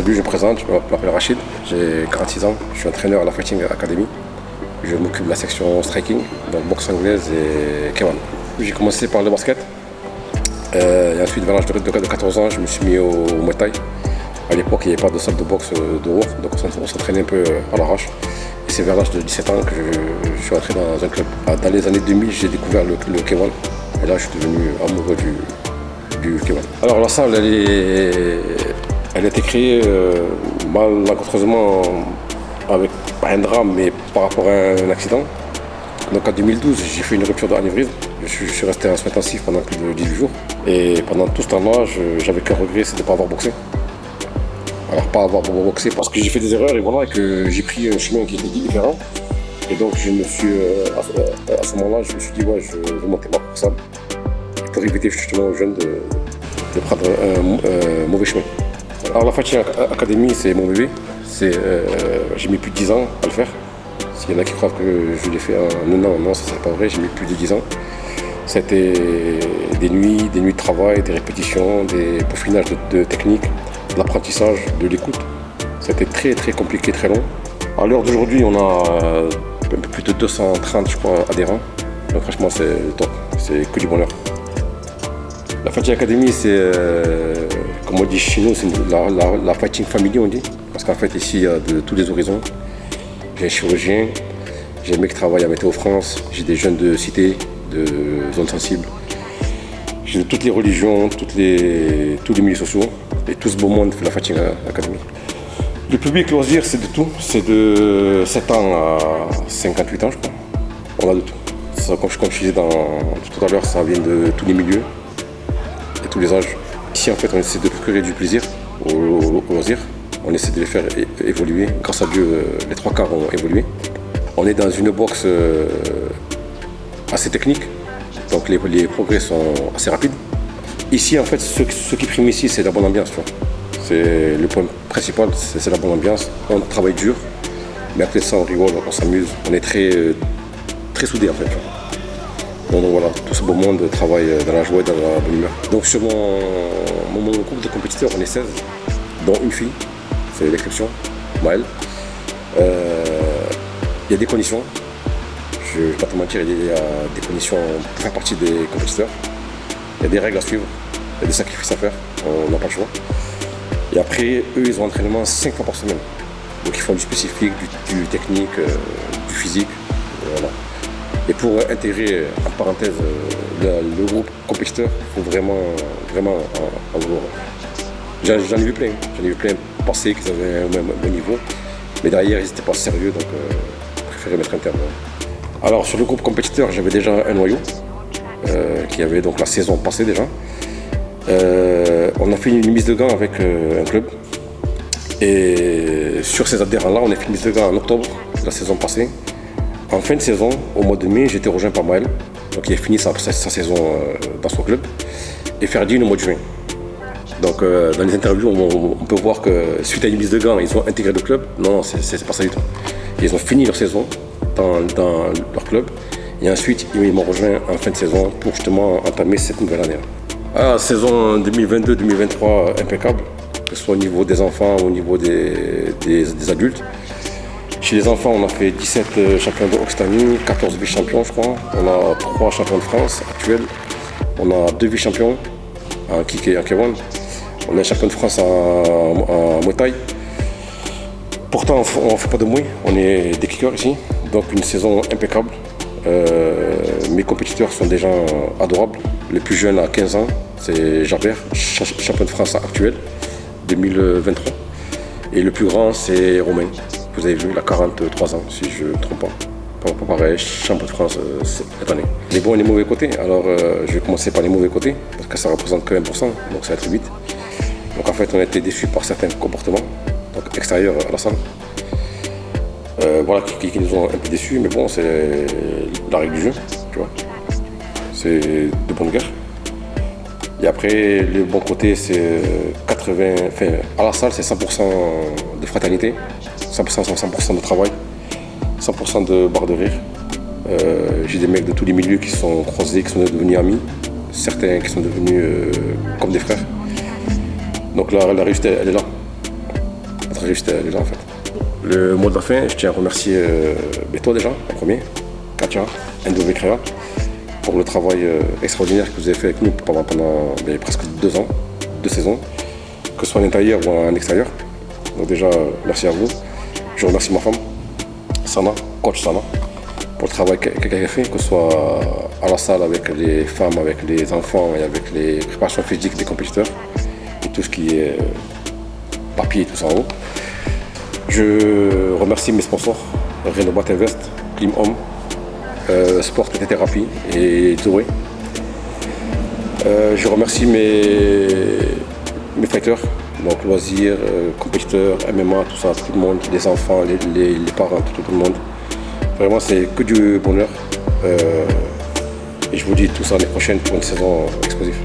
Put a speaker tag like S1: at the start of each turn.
S1: Salut, je me présente, je m'appelle Rachid, j'ai 46 ans, je suis entraîneur à la Fighting Academy. Je m'occupe de la section striking, donc boxe anglaise et K1. J'ai commencé par le basket. Et ensuite, vers l'âge de 14 ans, je me suis mis au Muay Thai. À l'époque, il n'y avait pas de salle de boxe de haut, donc on s'entraînait un peu à l'arrache. Et c'est vers l'âge de 17 ans que je suis entré dans un club. Dans les années 2000, j'ai découvert le K1. Et là, je suis devenu amoureux du K1. Alors la salle, elle a été créée malencontreusement avec pas un drame, mais par rapport à un accident. Donc en 2012, j'ai fait une rupture d'anévrisme. Je suis resté en soins intensifs pendant plus de 18 jours. Et pendant tout ce temps-là, j'avais qu'un regret, c'est de ne pas avoir boxé. Alors pas avoir boxé parce que j'ai fait des erreurs et voilà, et que j'ai pris un chemin qui était différent. Et donc je me suis, à ce moment-là, je me suis dit, ouais, je vais monter ma propre salle pour éviter justement aux jeunes de prendre un mauvais chemin. Alors la Fighting Academy, c'est mon bébé. J'ai mis plus de 10 ans à le faire. S'il y en a qui croient que je l'ai fait en un an, non, ça c'est pas vrai, j'ai mis plus de 10 ans. C'était des nuits de travail, des répétitions, des peaufinages de techniques, de l'apprentissage, de l'écoute. C'était très très compliqué, très long. À l'heure d'aujourd'hui, on a un peu plus de 230, je crois, adhérents. Donc franchement, c'est le top, c'est que du bonheur. La Fighting Academy, c'est, comme on dit chez nous, c'est la Fighting Family, on dit. Parce qu'en fait, ici, il y a de tous les horizons. J'ai un chirurgien, j'ai un mec qui travaille à Météo France, j'ai des jeunes de cité, de zones sensibles. J'ai de toutes les religions, tous les milieux sociaux. Et tout ce beau monde fait la Fighting Academy. Le public loisir, c'est de tout. C'est de 7 ans à 58 ans, je crois. On a de tout. Ça, comme je disais tout à l'heure, ça vient de tous les milieux et tous les âges. Ici, en fait, on essaie de procurer du plaisir aux loisirs. On essaie de les faire évoluer. Grâce à Dieu, les 3 quarts ont évolué. On est dans une boxe assez technique, donc les progrès sont assez rapides. Ici, en fait, ce qui prime ici, c'est la bonne ambiance. C'est le point principal, c'est la bonne ambiance. On travaille dur, mais après ça, on rigole, on s'amuse. On est très soudés, en fait. Donc voilà, tout ce beau monde travaille dans la joie et dans la bonne humeur. Donc sur mon groupe de compétiteurs, on est 16, dont une fille. C'est l'exception, Maëlle. Il y a des conditions, je ne vais pas te mentir, il y a des conditions pour faire partie des compétiteurs. Il y a des règles à suivre, il y a des sacrifices à faire, on n'a pas le choix. Et après, eux, ils ont entraînement 5 fois par semaine. Donc ils font du spécifique, du technique, du physique. Voilà. Et pour intégrer, en parenthèse, le groupe compétiteur, il faut vraiment en vouloir. J'en ai vu plein passer, qu'ils avaient un bon niveau, mais derrière ils n'étaient pas sérieux, donc je préférais mettre un terme. Alors sur le groupe compétiteur, j'avais déjà un noyau, qui avait donc la saison passée déjà. On a fait une mise de gants avec un club, et sur ces adhérents-là, on a fait une mise de gants en octobre de la saison passée. En fin de saison, au mois de mai, j'ai été rejoint par Maël, donc il a fini sa saison dans son club, et Ferdinand au mois de juin. Donc dans les interviews, on peut voir que suite à une mise de gants, ils ont intégré le club. Non, c'est pas ça du tout. Ils ont fini leur saison dans leur club et ensuite ils m'ont rejoint en fin de saison pour justement entamer cette nouvelle année. Saison 2022-2023 impeccable, que ce soit au niveau des enfants ou au niveau des adultes. Chez les enfants, on a fait 17 champions d'Occitanie, 14 vice-champions je crois. On a 3 champions de France actuels. On a 2 vice-champions en kick et en K1. On est champion de France en Muay Thai. Pourtant, on ne fait pas de Muay, on est des kickers ici. Donc une saison impeccable. Mes compétiteurs sont des gens adorables. Le plus jeune a 15 ans, c'est Jabert, champion de France actuel, 2023. Et le plus grand, c'est Romain. Vous avez vu, il a 43 ans, si je ne me trompe pas. Pas pareil, champion de France cette année. Les bons et les mauvais côtés. Alors, je vais commencer par les mauvais côtés, parce que ça représente que 1%, donc ça va être vite. Donc en fait, on a été déçus par certains comportements, donc extérieurs à la salle. Voilà, qui nous ont un peu déçus, mais bon, c'est la règle du jeu, tu vois. C'est de bonne guerre. Et après, le bon côté, c'est 80, enfin, à la salle, c'est 100% de fraternité, 100% de travail, 100% de barre de rire. J'ai des mecs de tous les milieux qui sont croisés, qui sont devenus amis, certains qui sont devenus comme des frères. Donc la réussite, elle est là. réussite déjà en fait. Le mot de la fin, je tiens à remercier toi déjà, en premier, Katia, NW Créa, pour le travail extraordinaire que vous avez fait avec nous pendant presque 2 ans, 2 saisons, que ce soit en intérieur ou en extérieur. Donc déjà, merci à vous. Je remercie ma femme, Sana, coach Sana, pour le travail qu'elle a fait, que ce soit à la salle avec les femmes, avec les enfants et avec les préparations physiques des compétiteurs et tout ce qui est papier et tout ça en haut. Je remercie mes sponsors, Renobat Invest, Clim Home, Sport et Thérapie et Zoé. Je remercie mes fighters, donc loisirs, compétiteurs, MMA, tout ça, tout le monde, les enfants, les parents, tout le monde. Vraiment, c'est que du bonheur. Et je vous dis tout ça l'année prochaine pour une saison explosive.